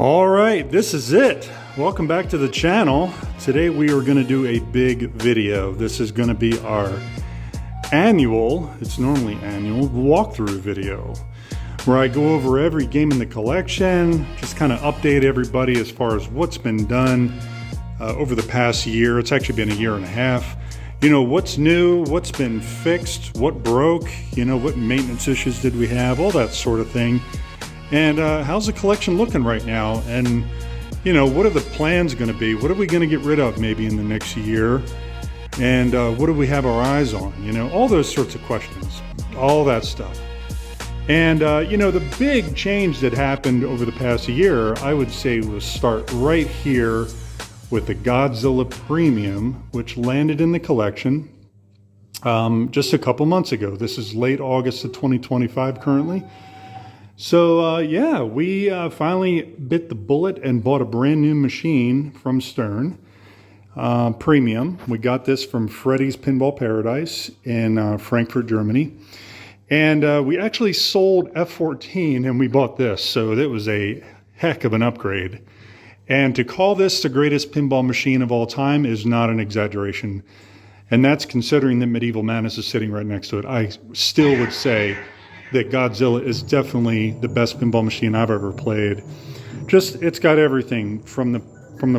All right, this is it. Welcome back to the channel. Today we are going to do a big video. This is going to be our annual, it's normally annual, walkthrough video where I go over every game in the collection, just kind of update everybody as far as what's been done over the past year. It's actually been a year and a half. You know, what's new, what's been fixed, what broke, you know, what maintenance issues did we have, all that sort of thing. And how's the collection looking right now? And, you know, what are the plans going to be? What are we going to get rid of maybe in the next year? And what do we have our eyes on? You know, all those sorts of questions, all that stuff. And, you know, the big change that happened over the past year, I would say, was start right here with the Godzilla Premium, which landed in the collection just a couple months ago. This is late August of 2025 currently. So yeah, we finally bit the bullet and bought a brand new machine from Stern, Premium. We got this from Freddy's Pinball Paradise in Frankfurt, Germany. And we actually sold F14 and we bought this. So that was a heck of an upgrade. And to call this the greatest pinball machine of all time is not an exaggeration. And that's considering that Medieval Madness is sitting right next to it. I still would say that Godzilla is definitely the best pinball machine I've ever played. Just, it's got everything from the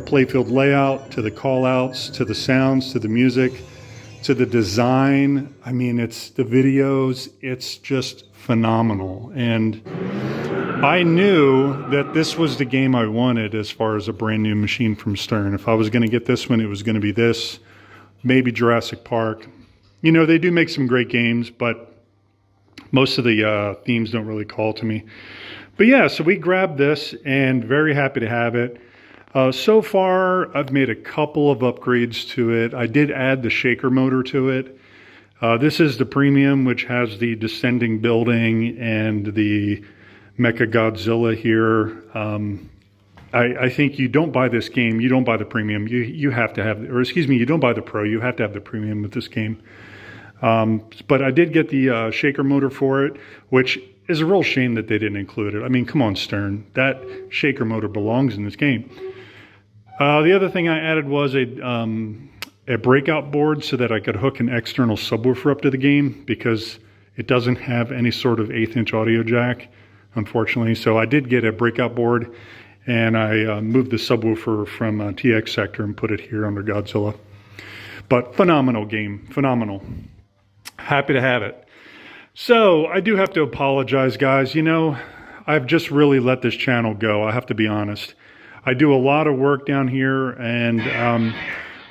playfield layout, to the call-outs, to the sounds, to the music, to the design. I mean, it's the videos, it's just phenomenal. And I knew that this was the game I wanted as far as a brand new machine from Stern. If I was gonna get this one, it was gonna be this, maybe Jurassic Park. You know, they do make some great games, but most of the themes don't really call to me. But yeah, so we grabbed this and very happy to have it. So far, I've made a couple of upgrades to it. I did add the shaker motor to it. This is the Premium, which has the descending building and the Mecha Godzilla here. I think you don't buy this game, you don't buy the Premium. You have to have, or excuse me, you don't buy the Pro, you have to have the Premium with this game. But I did get the shaker motor for it, which is a real shame that they didn't include it. I mean, come on, Stern. That shaker motor belongs in this game. The other thing I added was a breakout board so that I could hook an external subwoofer up to the game because it doesn't have any sort of 1/8" audio jack, unfortunately. So I did get a breakout board, and I moved the subwoofer from TX Sector and put it here under Godzilla. But phenomenal game, phenomenal. Happy to have it. So I do have to apologize, guys. You know, I've just really let this channel go. I have to be honest. I do a lot of work down here and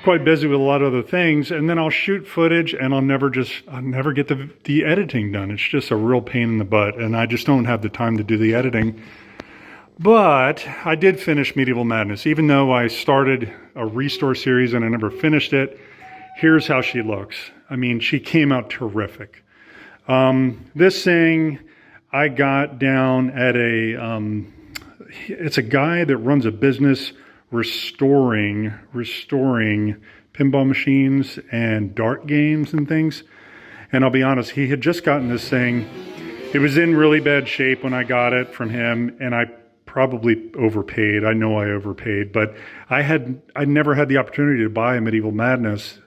quite busy with a lot of other things. And then I'll shoot footage and I'll never get the editing done. It's just a real pain in the butt. And I just don't have the time to do the editing. But I did finish Medieval Madness. Even though I started a restore series and I never finished it, here's how she looks. I mean, she came out terrific. This thing I got down at it's a guy that runs a business restoring pinball machines and dart games and things. And I'll be honest, he had just gotten this thing. It was in really bad shape when I got it from him, and I probably overpaid. I know I overpaid, but I never had the opportunity to buy a Medieval Madness,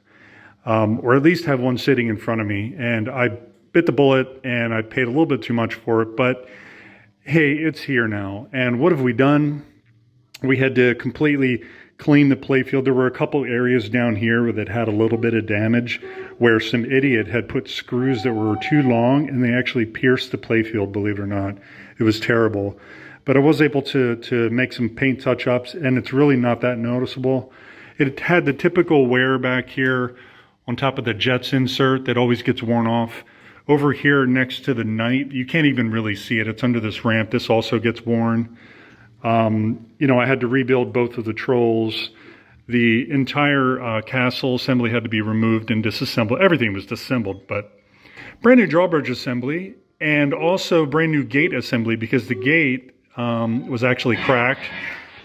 or at least have one sitting in front of me. And I bit the bullet and I paid a little bit too much for it, but hey, it's here now. And what have we done? We had to completely clean the playfield. There were a couple areas down here that had a little bit of damage where some idiot had put screws that were too long and they actually pierced the playfield, believe it or not. It was terrible. But I was able to make some paint touch-ups, and it's really not that noticeable. It had the typical wear back here on top of the Jets insert that always gets worn off. Over here next to the Knight, you can't even really see it. It's under this ramp. This also gets worn. You know, I had to rebuild both of the trolls. The entire castle assembly had to be removed and disassembled. Everything was disassembled, but brand new drawbridge assembly and also brand new gate assembly because the gate was actually cracked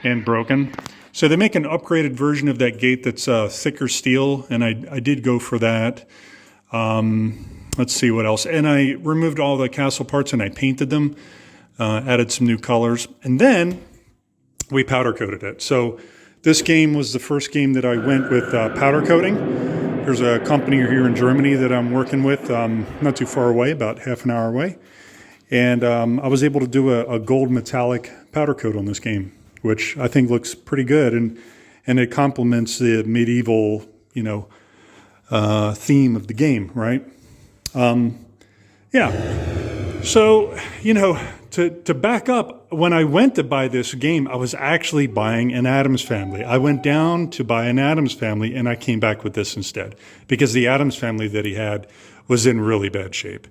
and broken. So they make an upgraded version of that gate that's thicker steel, and I did go for that. Let's see what else. And I removed all the castle parts and I painted them, added some new colors. And then we powder coated it. So this game was the first game that I went with powder coating. There's a company here in Germany that I'm working with, not too far away, about half an hour away. And I was able to do a gold metallic powder coat on this game, which I think looks pretty good. And it complements the medieval, theme of the game, right? Yeah. So, to back up, when I went to buy this game, I was actually buying an Addams Family. I went down to buy an Addams Family, and I came back with this instead, because the Addams Family that he had was in really bad shape.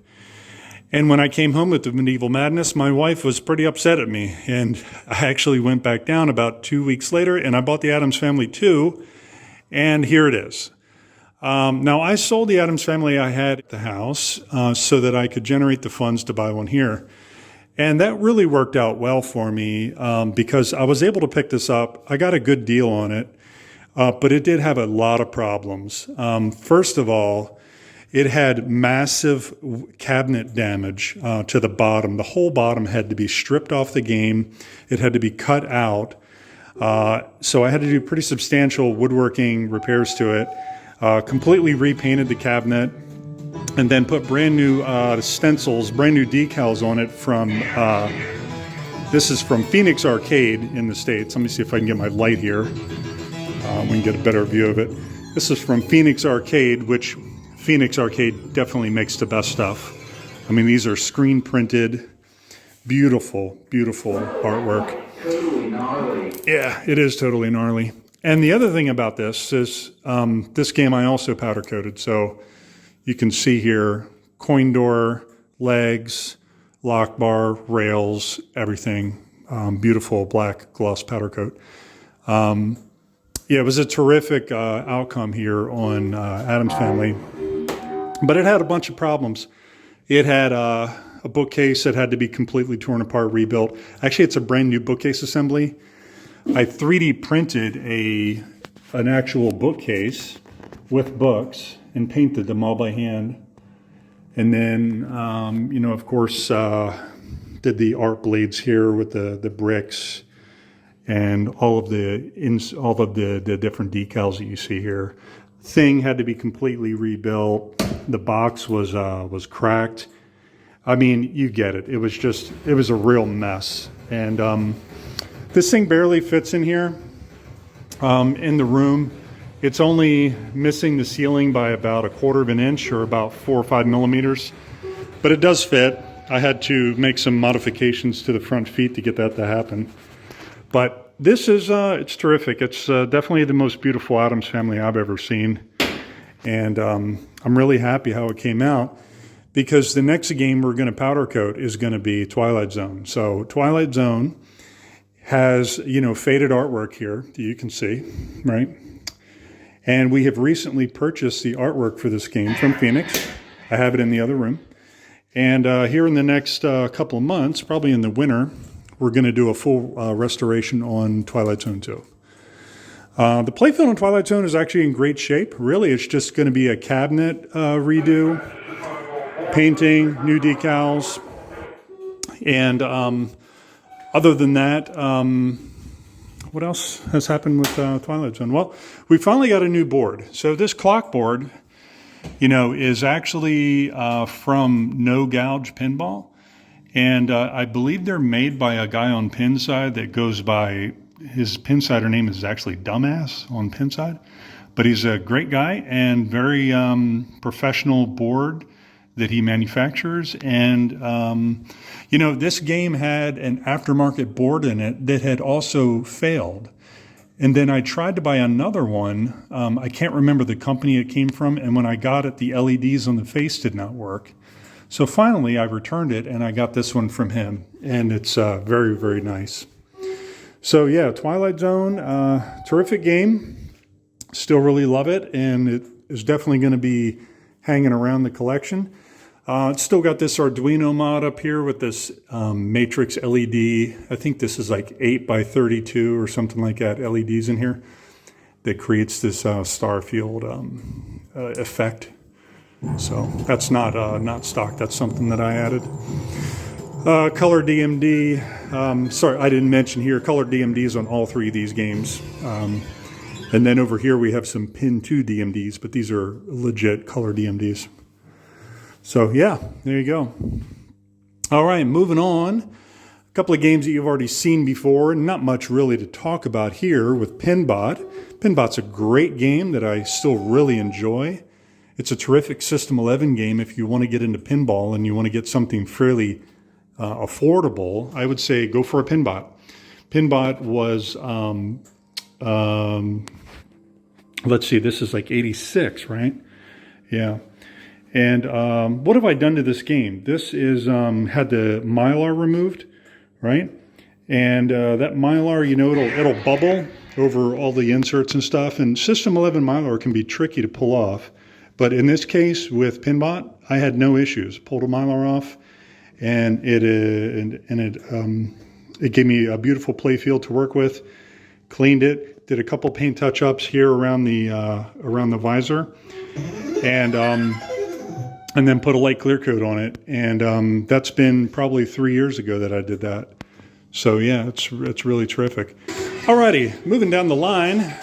And when I came home with the Medieval Madness, my wife was pretty upset at me, and I actually went back down about 2 weeks later, and I bought the Addams Family too, and here it is. Now, I sold the Addams Family I had at the house so that I could generate the funds to buy one here. And that really worked out well for me because I was able to pick this up. I got a good deal on it, but it did have a lot of problems. First of all, it had massive cabinet damage to the bottom. The whole bottom had to be stripped off the game. It had to be cut out. So I had to do pretty substantial woodworking repairs to it. Completely repainted the cabinet, and then put brand new stencils, brand new decals on it from, this is from Phoenix Arcade in the States. Let me see if I can get my light here. We can get a better view of it. This is from Phoenix Arcade, which Phoenix Arcade definitely makes the best stuff. I mean, these are screen printed, beautiful, beautiful artwork. Totally gnarly. Yeah, it is totally gnarly. And the other thing about this is this game I also powder coated. So you can see here, coin door, legs, lock bar, rails, everything. Beautiful black gloss powder coat. Yeah, it was a terrific outcome here on Addams Family. But it had a bunch of problems. It had a bookcase that had to be completely torn apart, rebuilt. Actually, it's a brand new bookcase assembly. I 3D printed an actual bookcase with books and painted them all by hand. And then, of course, did the art blades here with the bricks and all of the different decals that you see here. Thing had to be completely rebuilt. The box was cracked. I mean, you get it. It was a real mess. And this thing barely fits in here in the room. It's only missing the ceiling by about 1/4 of an inch or about 4 or 5 millimeters, but it does fit. I had to make some modifications to the front feet to get that to happen. But this is, it's terrific. It's definitely the most beautiful Addams Family I've ever seen. And I'm really happy how it came out, because the next game we're going to powder coat is going to be Twilight Zone. So Twilight Zone has, faded artwork here that you can see, right? And we have recently purchased the artwork for this game from Phoenix. I have it in the other room. And here in the next couple of months, probably in the winter, we're going to do a full restoration on Twilight Zone 2. The playfield on Twilight Zone is actually in great shape. Really, it's just going to be a cabinet redo, painting, new decals, and other than that, what else has happened with Twilight Zone? Well, we finally got a new board. So this clock board, is actually from No Gouge Pinball. And I believe they're made by a guy on Pinside that goes by, his Pinsider name is actually Dumbass on Pinside. But he's a great guy and very professional board that he manufactures. And, this game had an aftermarket board in it that had also failed. And then I tried to buy another one. I can't remember the company it came from. And when I got it, the LEDs on the face did not work. So finally, I returned it, and I got this one from him. And it's very, very nice. So yeah, Twilight Zone, terrific game. Still really love it. And it is definitely going to be hanging around the collection. It's still got this Arduino mod up here with this matrix LED. I think this is like 8x32 or something like that, LEDs in here, that creates this star field effect. So that's not stock. That's something that I added. Color DMD. Sorry, I didn't mention here, color DMDs on all three of these games. And then over here we have some Pin 2 DMDs, but these are legit color DMDs. So yeah, there you go. All right, moving on. A couple of games that you've already seen before. Not much really to talk about here with Pinbot. Pinbot's a great game that I still really enjoy. It's a terrific System 11 game if you want to get into pinball and you want to get something fairly affordable. I would say go for a Pinbot. Pinbot was, let's see, this is like 86, right? Yeah. And what have I done to this game? This is had the Mylar removed, right? And that Mylar, you know, it'll bubble over all the inserts and stuff. And System 11 Mylar can be tricky to pull off. But in this case with Pinbot, I had no issues. Pulled a Mylar off, and it gave me a beautiful play field to work with. Cleaned it, did a couple paint touch-ups here around the visor, and then put a light clear coat on it. And that's been probably 3 years ago that I did that. So yeah, it's really terrific. Alrighty, moving down the line.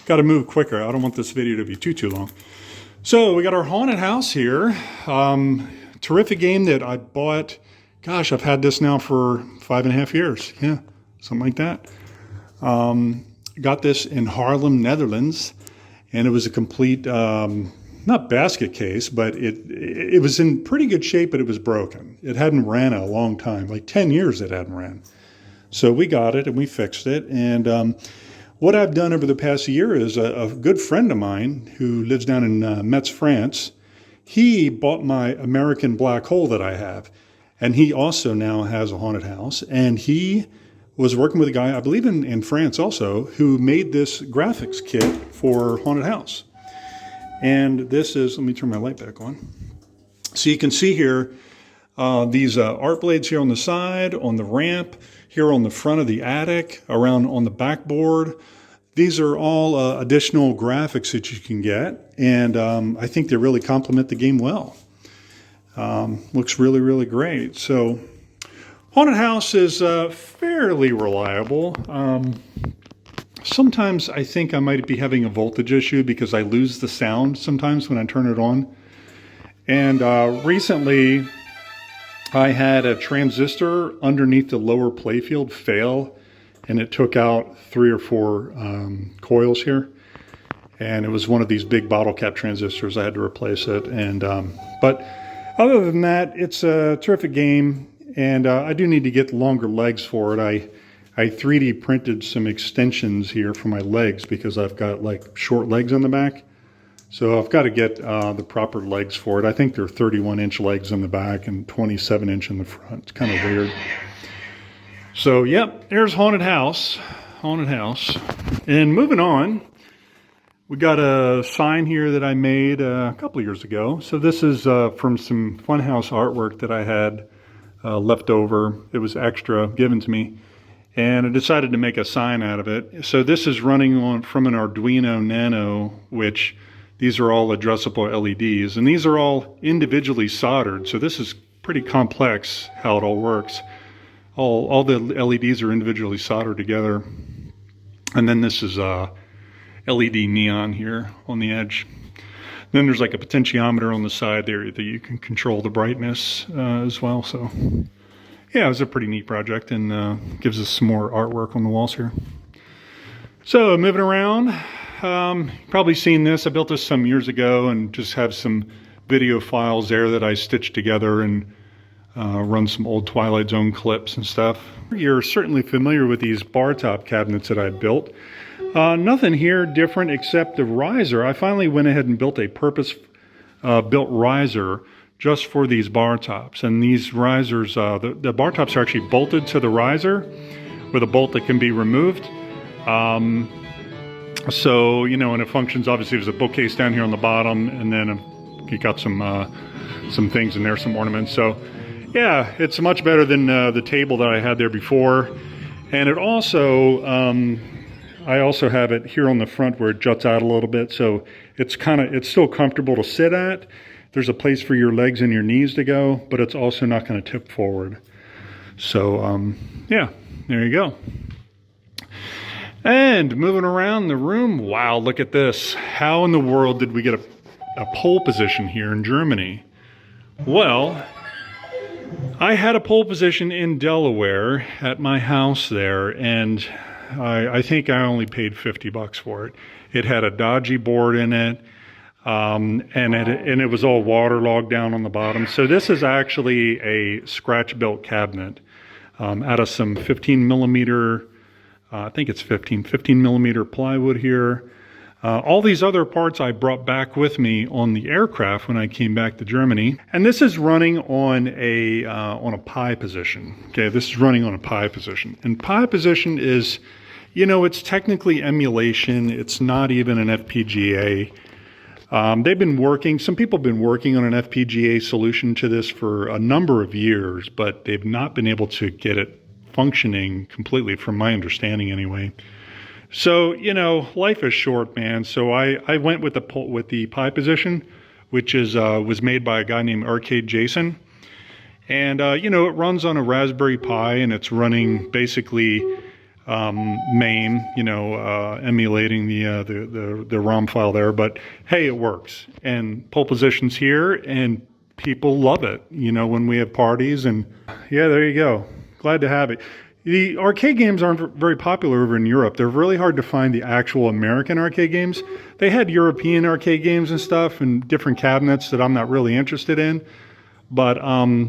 Gotta move quicker. I don't want this video to be too long. So we got our haunted house here. Terrific game that I bought. Gosh, I've had this now for 5.5 years. Yeah, something like that. Got this in Haarlem, Netherlands, and it was a complete, not basket case, but it was in pretty good shape, but it was broken. It hadn't ran a long time, like 10 years it hadn't ran. So we got it and we fixed it. And what I've done over the past year is a good friend of mine who lives down in Metz, France, he bought my American black hole that I have. And he also now has a haunted house. And he was working with a guy, I believe in France also, who made this graphics kit for haunted house. And this is, let me turn my light back on. So you can see here, these art blades here on the side, on the ramp, here on the front of the attic, around on the backboard. These are all additional graphics that you can get, and I think they really complement the game well. Looks really, really great. So haunted house is fairly reliable. Sometimes I think I might be having a voltage issue because I lose the sound sometimes when I turn it on. And recently I had a transistor underneath the lower playfield fail, and it took out 3 or 4 coils here. And it was one of these big bottle cap transistors. I had to replace it. And but other than that, it's a terrific game. And I do need to get longer legs for it. I 3D printed some extensions here for my legs because I've got like short legs on the back. So I've got to get the proper legs for it. I think they're 31-inch legs in the back and 27-inch in the front. It's kind of weird. So yep, there's Haunted House. Haunted House. And moving on, we got a sign here that I made a couple of years ago. So this is from some Funhouse artwork that I had left over. It was extra given to me. And I decided to make a sign out of it. So this is running on from an Arduino Nano, which these are all addressable LEDs. And these are all individually soldered. So this is pretty complex how it all works. All the LEDs are individually soldered together. And then this is LED neon here on the edge. Then there's like a potentiometer on the side there that you can control the brightness as well. So yeah, it was a pretty neat project, and gives us some more artwork on the walls here. So moving around, probably seen this. I built this some years ago and just have some video files there that I stitched together and run some old Twilight Zone clips and stuff. You're certainly familiar with these bar top cabinets that I built. Nothing here different except the riser. I finally went ahead and built a purpose-built riser just for these bar tops. And these risers, the bar tops are actually bolted to the riser with a bolt that can be removed. So, you know, and it functions, obviously there's a bookcase down here on the bottom, and then you got some things in there, some ornaments. So yeah, it's much better than the table that I had there before. And it also, I also have it here on the front where it juts out a little bit. So it's still comfortable to sit at. There's a place for your legs and your knees to go, but it's also not going to tip forward. So, yeah, there you go. And moving around the room, wow, look at this. How in the world did we get a pole position here in Germany? Well, I had a pole position in Delaware at my house there, and I think I only paid $50 for it. It had a dodgy board in it, and it was all waterlogged down on the bottom. So this is actually a scratch-built cabinet out of some 15 millimeter, I think it's 15 millimeter plywood here. All these other parts I brought back with me on the aircraft when I came back to Germany. And this is running on a pi position. Okay, this is running on a pi position. And pi position is, you know, it's technically emulation. It's not even an FPGA. Some people have been working on an FPGA solution to this for a number of years, but they've not been able to get it functioning completely, from my understanding anyway. So, you know, life is short, man. So I went with the pi position, which was made by a guy named Arcade Jason. And, you know, it runs on a Raspberry Pi, and it's running basically MAME, you know, emulating the ROM file there. But, hey, it works. And pole position's here, and people love it, you know, when we have parties. And, yeah, there you go. Glad to have it. The arcade games aren't very popular over in Europe. They're really hard to find the actual American arcade games. They had European arcade games and stuff and different cabinets that I'm not really interested in. But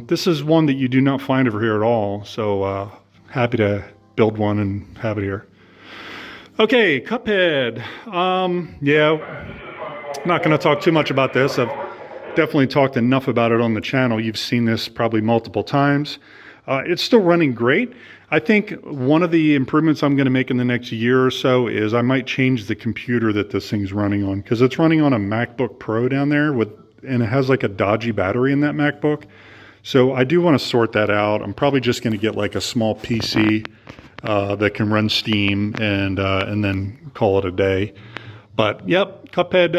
this is one that you do not find over here at all. So happy to build one and have it here. Okay, Cuphead. Yeah, I'm not going to talk too much about this. I've definitely talked enough about it on the channel. You've seen this probably multiple times. It's still running great. I think one of the improvements I'm going to make in the next year or so is I might change the computer that this thing's running on, because it's running on a MacBook Pro down there and it has like a dodgy battery in that MacBook. So I do want to sort that out. I'm probably just going to get like a small PC that can run Steam and then call it a day. But yep, Cuphead,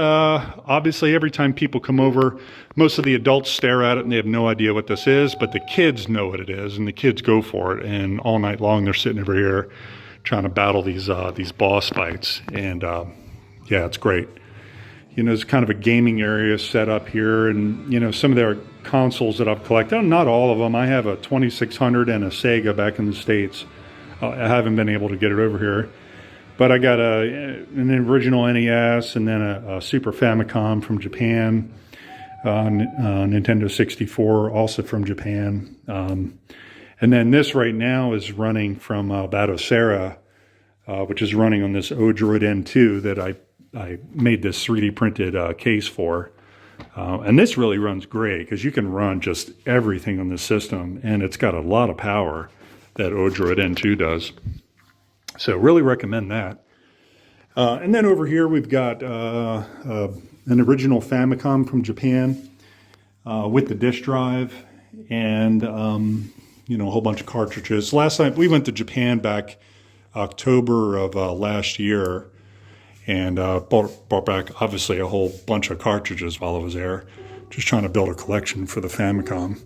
obviously every time people come over, most of the adults stare at it and they have no idea what this is, but the kids know what it is and the kids go for it. And all night long they're sitting over here trying to battle these boss fights. And yeah, it's great. You know, there's kind of a gaming area set up here, and you know, some of their consoles that I've collected, not all of them. I have a 2600 and a Sega back in the States. I haven't been able to get it over here. But I got an original NES and then a Super Famicom from Japan, Nintendo 64 also from Japan. And then this right now is running from Batocera, which is running on this Odroid N2 that I made this 3D printed case for. And this really runs great because you can run just everything on this system, and it's got a lot of power that Odroid N2 does. So really recommend that. And then over here we've got an original Famicom from Japan with the disk drive and you know, a whole bunch of cartridges. Last time we went to Japan back October of last year, and brought back obviously a whole bunch of cartridges while I was there, just trying to build a collection for the Famicom.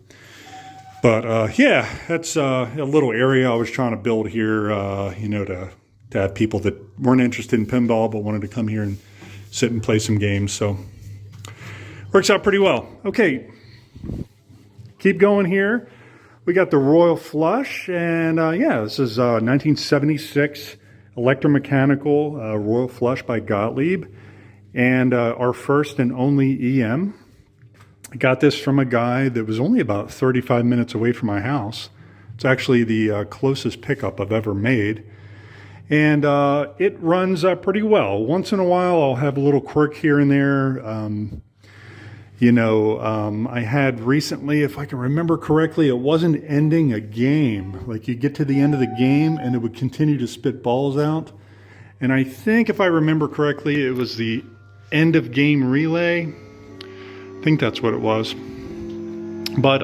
But yeah, that's a little area I was trying to build here, you know, to have people that weren't interested in pinball but wanted to come here and sit and play some games. So works out pretty well. Okay, keep going here. We got the Royal Flush, and yeah, this is 1976 electromechanical Royal Flush by Gottlieb, and our first and only EM. I got this from a guy that was only about 35 minutes away from my house. It's actually the closest pickup I've ever made. And it runs pretty well. Once in a while, I'll have a little quirk here and there. You know, I had recently, if I can remember correctly, it wasn't ending a game. Like you get to the end of the game and it would continue to spit balls out. And I think if I remember correctly, it was the end of game relay. I think that's what it was. But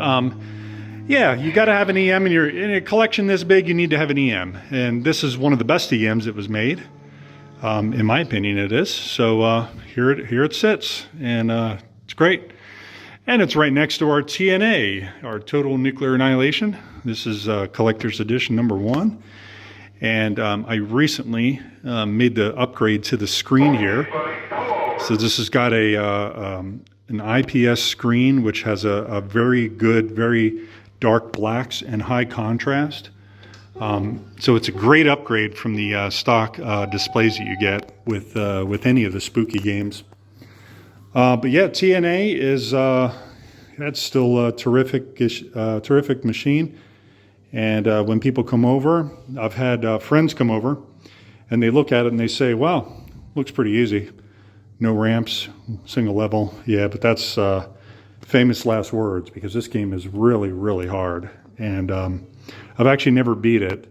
yeah, you got to have an EM in a collection this big. You need to have an EM, and this is one of the best EMs that was made. In my opinion, it is. So here it sits, and it's great. And it's right next to our TNA, our Total Nuclear Annihilation. This is Collector's Edition #1. And I recently made the upgrade to the screen here. So this has got an IPS screen, which has a very good, very dark blacks and high contrast. So it's a great upgrade from the stock displays that you get with any of the spooky games. But yeah, TNA is that's still a terrific machine. And when people come over, I've had friends come over, and they look at it and they say, "Wow, looks pretty easy. No ramps, single level." Yeah, but that's famous last words, because this game is really, really hard. And I've actually never beat it.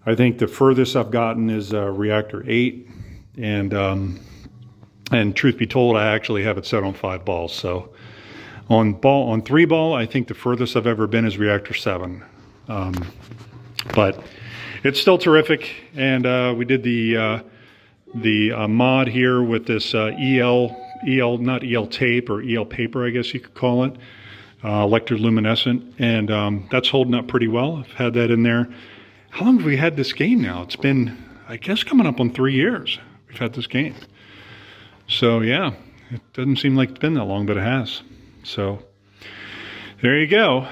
I think the furthest I've gotten is Reactor 8, and truth be told, I actually have it set on 5 balls. So on 3 ball, I think the furthest I've ever been is Reactor 7. But it's still terrific, and we did the mod here with this not EL tape, or EL paper, I guess you could call it, electroluminescent, and that's holding up pretty well. I've had that in there. How long have we had this game now? It's been, I guess, coming up on 3 years we've had this game. So yeah, it doesn't seem like it's been that long, but it has. So there you go.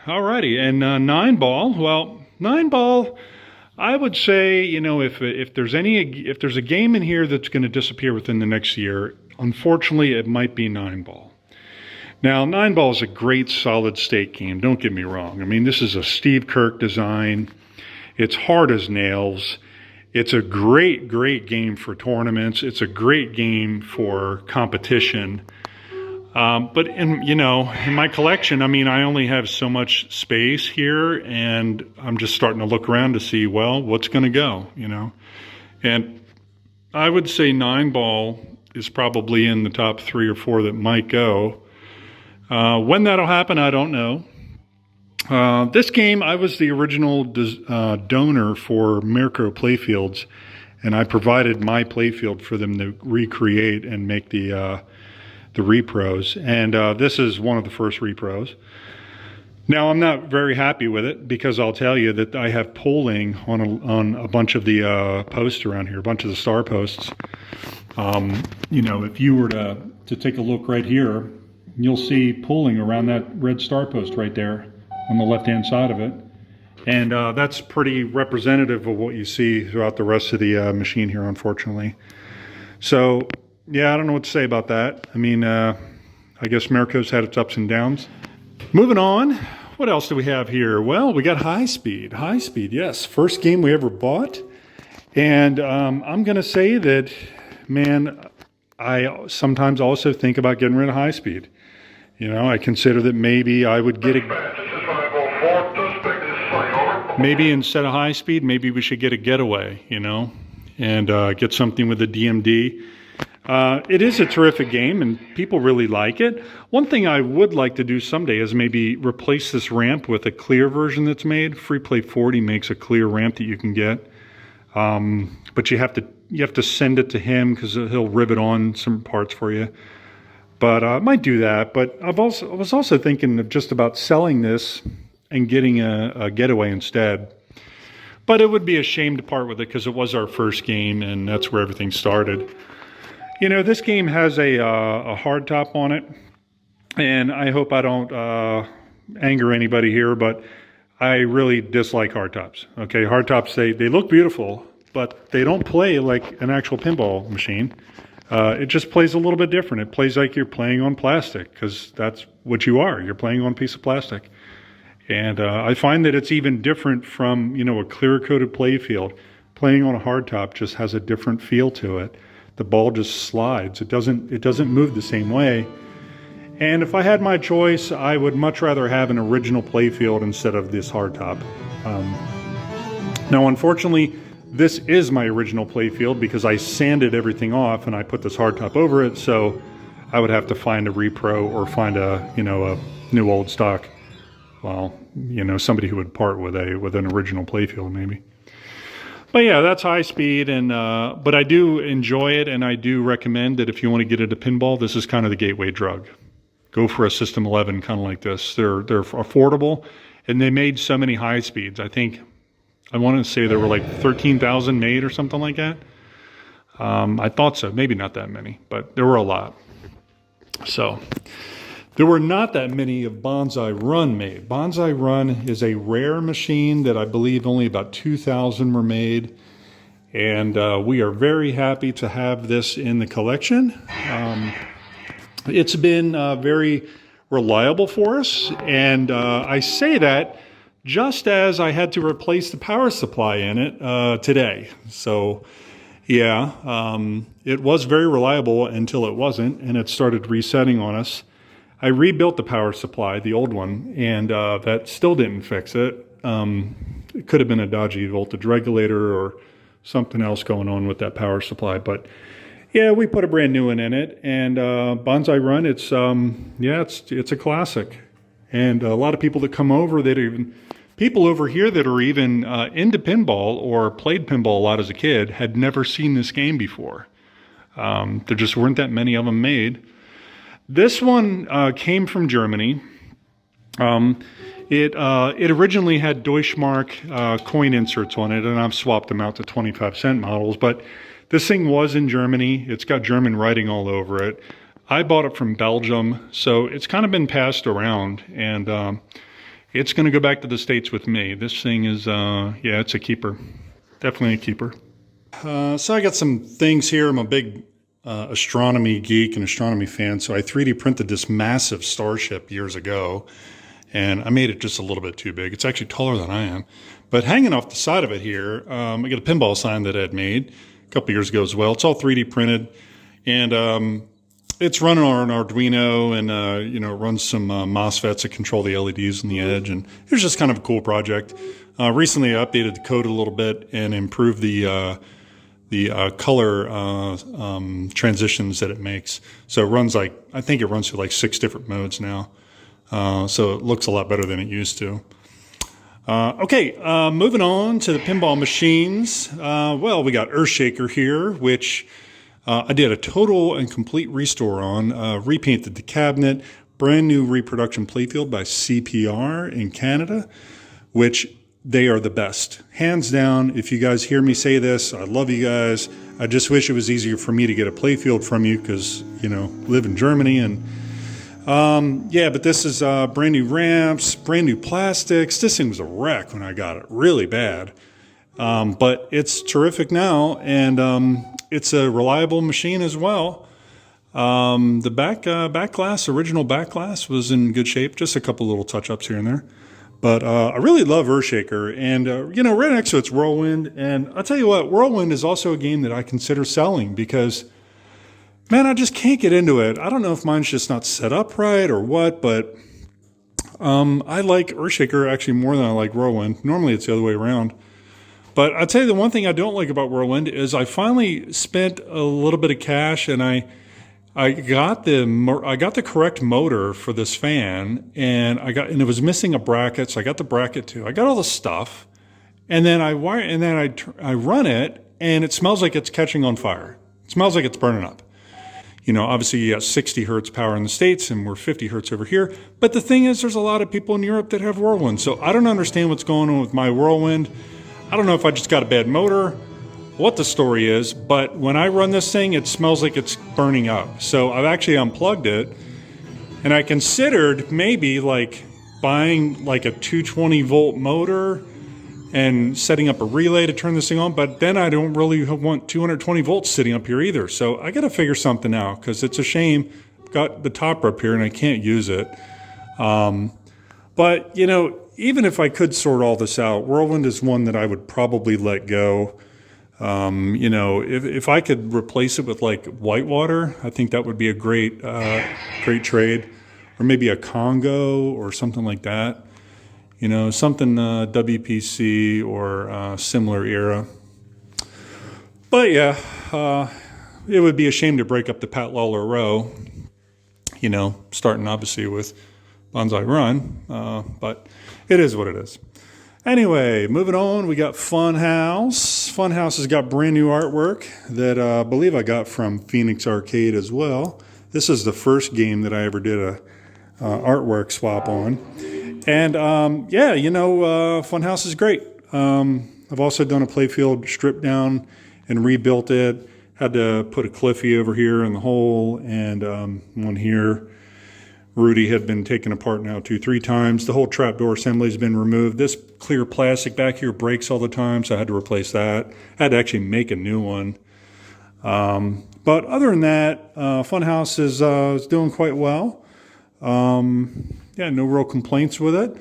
Alrighty, and Nineball. Well, Nineball, I would say, you know, if there's a game in here that's going to disappear within the next year, unfortunately, it might be Nineball. Now, Nineball is a great solid state game. Don't get me wrong. I mean, this is a Steve Kirk design. It's hard as nails. It's a great, great game for tournaments. It's a great game for competition. But in my collection, I mean, I only have so much space here, and I'm just starting to look around to see, well, what's going to go, you know? And I would say Nineball is probably in the top 3 or 4 that might go. When that'll happen, I don't know. This game, I was the original donor for Mirko Playfields, and I provided my playfield for them to recreate and make the repros, and this is one of the first repros. Now, I'm not very happy with it, because I'll tell you that I have polling on a bunch of the posts around here, a bunch of the star posts. You know, if you were to take a look right here, you'll see polling around that red star post right there on the left-hand side of it, and that's pretty representative of what you see throughout the rest of the machine here, unfortunately. So yeah, I don't know what to say about that. I mean, I guess Mirko's had its ups and downs. Moving on, what else do we have here? Well, we got Highspeed. Highspeed, yes. First game we ever bought. And I'm going to say that, man, I sometimes also think about getting rid of Highspeed. You know, I consider that maybe I would get maybe instead of Highspeed, maybe we should get a Getaway, you know, and get something with a DMD. It is a terrific game, and people really like it. One thing I would like to do someday is maybe replace this ramp with a clear version that's made. Free Play 40 makes a clear ramp that you can get, but you have to send it to him, because he'll rivet on some parts for you. But I might do that. But I was also thinking of just about selling this and getting a Getaway instead. But it would be a shame to part with it, because it was our first game, and that's where everything started. You know, this game has a hard top on it, and I hope I don't anger anybody here, but I really dislike hard tops. Okay, hard tops, they look beautiful, but they don't play like an actual pinball machine. It just plays a little bit different. It plays like you're playing on plastic, because that's what you are. You're playing on a piece of plastic. And I find that it's even different from, you know, a clear-coated playfield. Playing on a hard top just has a different feel to it. The ball just slides. It doesn't move the same way. And if I had my choice, I would much rather have an original playfield instead of this hardtop. Now, unfortunately, this is my original playfield, because I sanded everything off and I put this hardtop over it. So I would have to find a repro, or find a new old stock. Well, you know, somebody who would part with an original playfield maybe. But yeah, that's Highspeed, and but I do enjoy it, and I do recommend that if you want to get into pinball, this is kind of the gateway drug. go for a System 11 kind of like this. They're affordable, and they made so many high speeds. I want to say there were like 13,000 made or something like that. I thought so, maybe not that many, but there were a lot. So there were not that many of Bonsai Run made. Bonsai Run is a rare machine that I believe only about 2,000 were made. And we are very happy to have this in the collection. It's been very reliable for us. And I say that just as I had to replace the power supply in it today. So yeah, it was very reliable until it wasn't, and it started resetting on us. I rebuilt the power supply, the old one, and that still didn't fix it. It could have been a dodgy voltage regulator or something else going on with that power supply. But yeah, we put a brand new one in it, and Bonsai Run, it's a classic. And a lot of people that come over, people over here that are even into pinball or played pinball a lot as a kid had never seen this game before. There just weren't that many of them made. This one came from Germany. It originally had Deutschmark coin inserts on it, and I've swapped them out to 25-cent models. But this thing was in Germany. It's got German writing all over it. I bought it from Belgium, so it's kind of been passed around, and it's going to go back to the States with me. This thing is, it's a keeper. Definitely a keeper. So I got some things here. I'm a big astronomy geek and astronomy fan, so I 3D printed this massive starship years ago, and I made it just a little bit too big. It's actually taller than I am. But hanging off the side of it here, I got a pinball sign that I'd made a couple years ago as well. It's all 3D printed, and it's running on an Arduino, and it runs some MOSFETs that control the LEDs on the edge, and it was just kind of a cool project. Recently, I updated the code a little bit and improved the color transitions that it makes. So it runs I think it runs through like 6 different modes now. So it looks a lot better than it used to. Okay, moving on to the pinball machines. Well, we got Earthshaker here, which I did a total and complete restore on, repainted the cabinet, brand new reproduction playfield by CPR in Canada, which they are the best. Hands down, if you guys hear me say this, I love you guys. I just wish it was easier for me to get a playfield from you because, live in Germany. And but this is brand new ramps, brand new plastics. This thing was a wreck when I got it, really bad. But it's terrific now, and it's a reliable machine as well. The back glass, original back glass, was in good shape. Just a couple little touch-ups here and there. But I really love Earthshaker, and right next to it's Whirlwind. And I'll tell you what, Whirlwind is also a game that I consider selling because, man, I just can't get into it. I don't know if mine's just not set up right or what, but I like Earthshaker actually more than I like Whirlwind. Normally it's the other way around. But I'll tell you the one thing I don't like about Whirlwind is I finally spent a little bit of cash, and I got the correct motor for this fan, and it was missing a bracket, so I got the bracket too. I got all the stuff, and then I run it, and it smells like it's catching on fire. It smells like it's burning up. Obviously you got 60 hertz power in the States, and we're 50 hertz over here. But the thing is, there's a lot of people in Europe that have Whirlwind, so I don't understand what's going on with my Whirlwind. I don't know if I just got a bad motor, what the story is, but when I run this thing, it smells like it's burning up. So I've actually unplugged it, and I considered maybe buying a 220 volt motor and setting up a relay to turn this thing on, but then I don't really want 220 volts sitting up here either. So I got to figure something out because it's a shame. I've got the topper up here and I can't use it. But even if I could sort all this out, Whirlwind is one that I would probably let go. If I could replace it with Whitewater, I think that would be a great trade, or maybe a Congo or something like that. Something WPC or similar era. But yeah, it would be a shame to break up the Pat Lawler row. Starting obviously with Bonsai Run, but it is what it is. Anyway, moving on, we got Funhouse. Funhouse has got brand new artwork that I believe I got from Phoenix Arcade as well. This is the first game that I ever did artwork swap on. And yeah, you know, Funhouse is great. I've also done a playfield strip down and rebuilt it. Had to put a Cliffy over here in the hole, and one here. Rudy had been taken apart now 2-3 times. The whole trapdoor assembly has been removed. This clear plastic back here breaks all the time, so I had to replace that. I had to actually make a new one. But other than that, Funhouse is doing quite well. Yeah, no real complaints with it.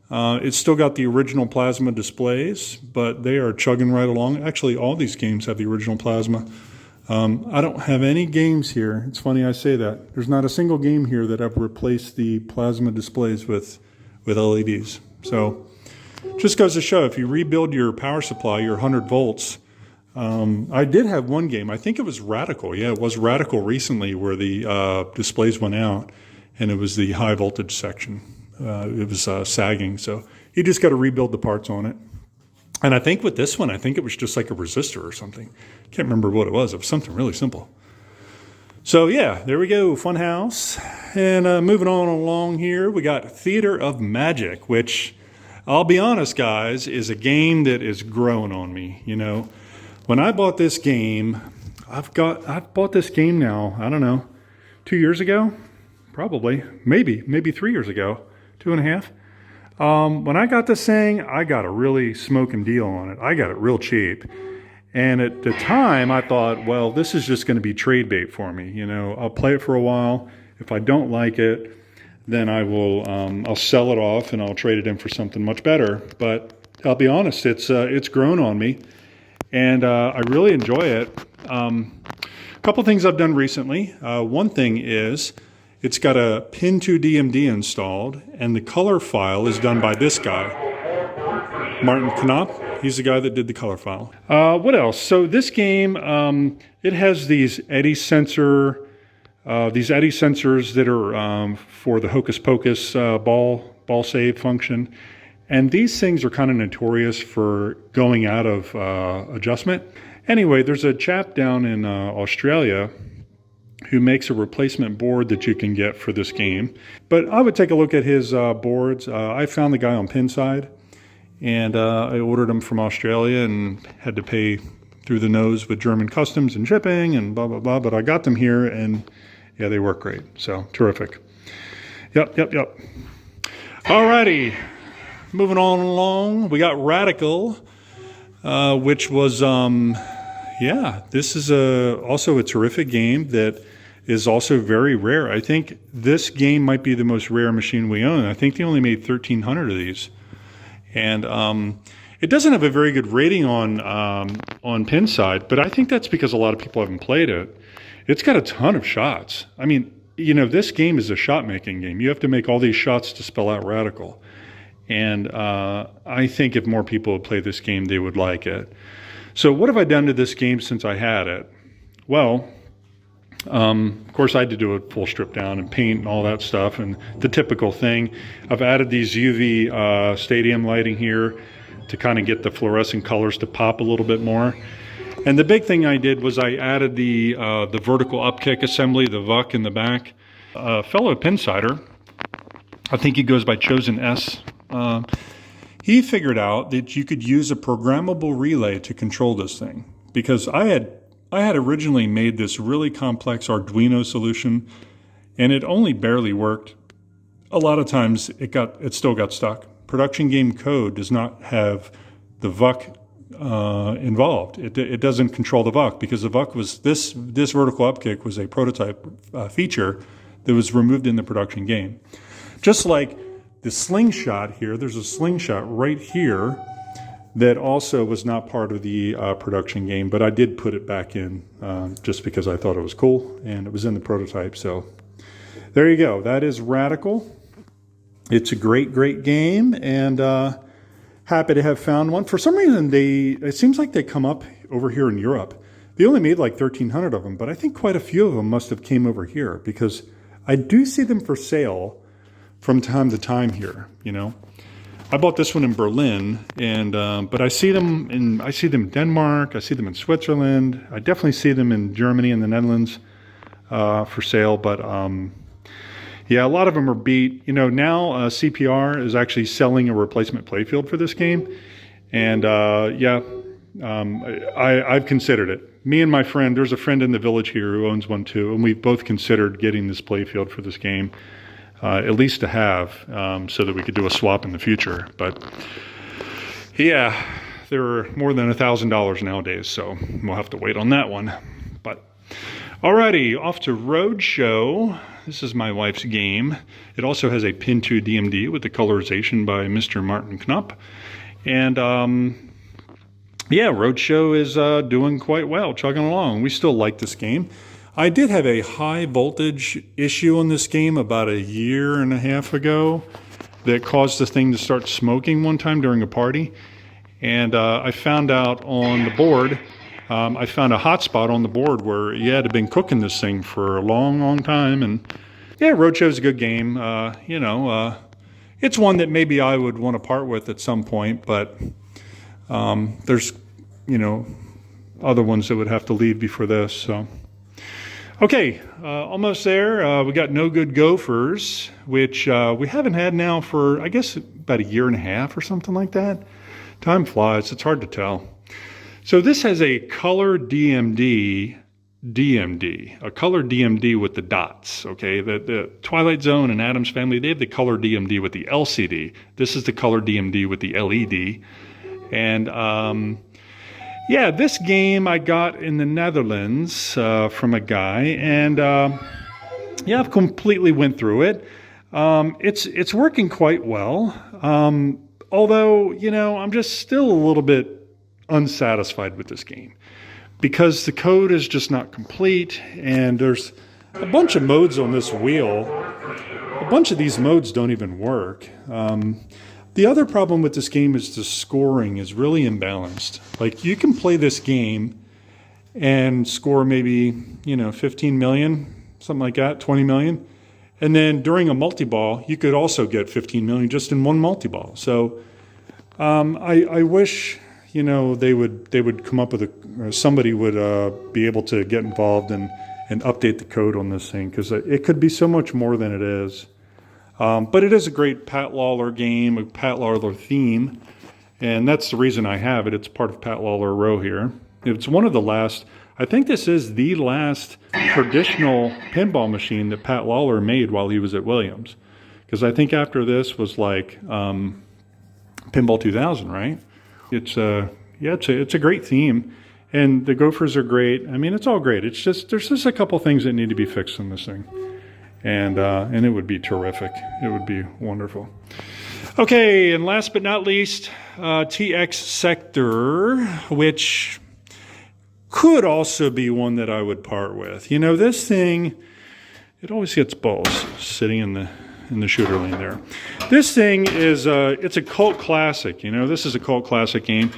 It's still got the original plasma displays, but they are chugging right along. Actually, all these games have the original plasma. I don't have any games here. It's funny I say that. There's not a single game here that I've replaced the plasma displays with LEDs. So just goes to show, if you rebuild your power supply, your 100 volts, I did have one game. I think it was Radical. Yeah, it was Radical recently where the displays went out, and it was the high voltage section. It was sagging, so you just got to rebuild the parts on it. And I think with this one, I think it was just like a resistor or something. Can't remember what it was. It was something really simple. So yeah, there we go, Funhouse. And moving on along here, we got Theater of Magic, which I'll be honest, guys, is a game that is growing on me. You know, when I bought this game, I've bought this game now, I don't know, 2 years ago? Probably, maybe 3 years ago, 2.5. When I got this thing, I got a really smoking deal on it. I got it real cheap. And at the time, I thought, well, this is just going to be trade bait for me. You know, I'll play it for a while. If I don't like it, then I will, I'll sell it off and I'll trade it in for something much better. But I'll be honest, it's grown on me, and I really enjoy it. A couple things I've done recently. One thing is, it's got a Pin2 DMD installed, and the color file is done by this guy, Martin Knopp. He's the guy that did the color file. What else? So this game, it has these eddy sensors that are for the Hocus Pocus ball save function. And these things are kind of notorious for going out of adjustment. Anyway, there's a chap down in Australia who makes a replacement board that you can get for this game. But I would take a look at his boards. I found the guy on Pinside, and I ordered them from Australia and had to pay through the nose with German customs and shipping and blah, blah, blah. But I got them here, and yeah, they work great. So terrific. Yep. Alrighty, moving on along. We got Radical, which was, yeah, this is also a terrific game that is also very rare. I think this game might be the most rare machine we own. I think they only made 1,300 of these. And it doesn't have a very good rating on Pinside, but I think that's because a lot of people haven't played it. It's got a ton of shots. I mean, you know, this game is a shot-making game. You have to make all these shots to spell out Radical. And I think if more people would play this game, they would like it. So what have I done to this game since I had it? Well, of course, I had to do a full strip down and paint and all that stuff, and the typical thing. I've added these UV stadium lighting here to kind of get the fluorescent colors to pop a little bit more. And the big thing I did was I added the vertical upkick assembly, the VUC in the back. A fellow Pinsider, I think he goes by Chosen S, he figured out that you could use a programmable relay to control this thing, because I had originally made this really complex Arduino solution, and it only barely worked. A lot of times it still got stuck. Production game code does not have the VUC involved. It doesn't control the VUC, because the VUC was this vertical upkick was a prototype feature that was removed in the production game. Just like the slingshot here, there's a slingshot right here that also was not part of the production game, but I did put it back in just because I thought it was cool, and it was in the prototype. So there you go. That is Radical. It's a great, great game, and happy to have found one. For some reason, it seems like they come up over here in Europe. They only made like 1,300 of them, but I think quite a few of them must have came over here, because I do see them for sale from time to time here, you know. I bought this one in Berlin, and but I see them in Denmark, I see them in Switzerland, I definitely see them in Germany and the Netherlands for sale. But Yeah, a lot of them are beat. You know, now CPR is actually selling a replacement playfield for this game. And I've considered it. Me and my friend, there's a friend in the village here who owns one too, and we've both considered getting this playfield for this game, at least to have, so that we could do a swap in the future. But yeah, they're more than $1,000 nowadays, so we'll have to wait on that one. But alrighty, off to Roadshow. This is my wife's game. It also has a Pin 2 DMD with the colorization by Mr. Martin Knupp. And yeah, Roadshow is doing quite well, chugging along. We still like this game. I did have a high voltage issue on this game about 1.5 years ago that caused the thing to start smoking one time during a party. And I found out on the board, I found a hotspot on the board where you had been cooking this thing for a long, long time. And yeah, Roadshow's a good game. You know, it's one that maybe I would want to part with at some point, but there's, you know, other ones that would have to leave before this. So, okay, almost there. We got No Good Gophers, which we haven't had now for, I guess, about 1.5 years or something like that. Time flies. It's hard to tell. So this has a color DMD, a color DMD with the dots, okay? The Twilight Zone and Addams Family, they have the color DMD with the LCD. This is the color DMD with the LED. And yeah, this game I got in the Netherlands from a guy, and yeah, I've completely went through it. It's working quite well. Although, you know, I'm just still a little bit unsatisfied with this game because the code is just not complete, and there's a bunch of modes on this wheel. A bunch of these modes don't even work. The other problem with this game is the scoring is really imbalanced. Like, you can play this game and score maybe, you know, 15 million, something like that, 20 million. And then during a multi-ball, you could also get 15 million just in one multi-ball. So I wish, you know, they would come up with somebody would be able to get involved and update the code on this thing, because it could be so much more than it is. But it is a great Pat Lawler game, a Pat Lawler theme, and that's the reason I have it. It's part of Pat Lawler Row here. It's one of the last, I think this is the last traditional pinball machine that Pat Lawler made while he was at Williams. Because I think after this was like Pinball 2000, right? It's a great theme, and the Gophers are great. I mean, it's all great. It's just, there's just a couple things that need to be fixed in this thing. And it would be terrific. It would be wonderful. Okay, and last but not least, TX Sector, which could also be one that I would part with. You know, this thing, it always gets balls sitting in the shooter lane there. This thing is it's a cult classic. You know, this is a cult classic game.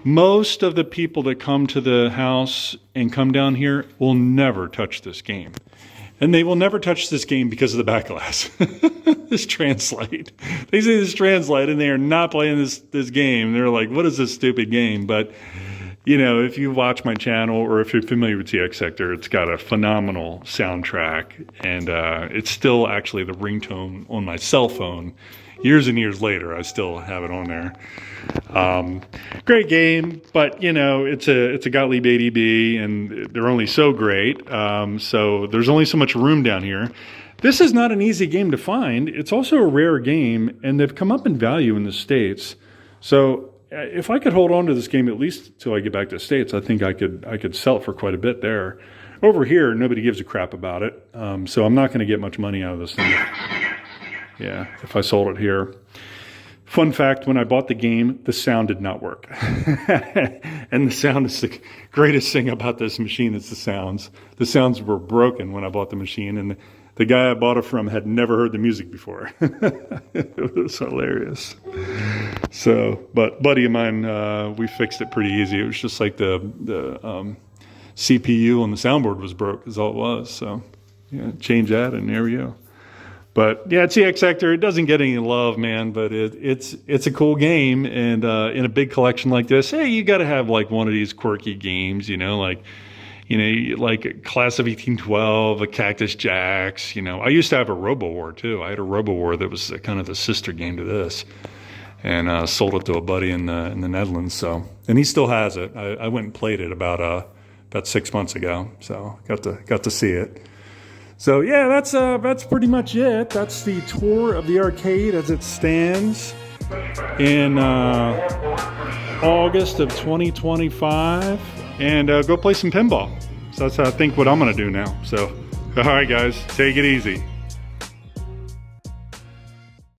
Most of the people that come to the house and come down here will never touch this game. And they will never touch this game because of the back glass. This translate. They see this translate and they are not playing this game. They're like, what is this stupid game? But, you know, if you watch my channel or if you're familiar with TX Sector, it's got a phenomenal soundtrack. And it's still actually the ringtone on my cell phone. Years and years later, I still have it on there. Great game, but you know, it's a Gottlieb ADB, and they're only so great. So there's only so much room down here. This is not an easy game to find. It's also a rare game, and they've come up in value in the States. So if I could hold on to this game at least till I get back to the States, I think I could sell it for quite a bit there. Over here, nobody gives a crap about it. So I'm not going to get much money out of this thing. Yeah, if I sold it here. Fun fact, when I bought the game, the sound did not work. And the sound is the greatest thing about this machine is the sounds. The sounds were broken when I bought the machine, and the guy I bought it from had never heard the music before. It was hilarious. So, but buddy of mine, we fixed it pretty easy. It was just like the CPU on the soundboard was broke is all it was. So, yeah, change that and there we go. But yeah, TX Sector, it doesn't get any love, man, but it's a cool game. And in a big collection like this, hey, you got to have like one of these quirky games, you know, like, you know, like a Class of 1812, a Cactus Jacks. You know, I used to have a RoboWar too. I had a RoboWar that was kind of the sister game to this, and sold it to a buddy in the Netherlands. So, and he still has it. I went and played it about 6 months ago. So got to see it. So yeah, that's pretty much it. That's the tour of the arcade as it stands in August of 2025. And go play some pinball. So that's, I think, what I'm going to do now. So, all right, guys, take it easy.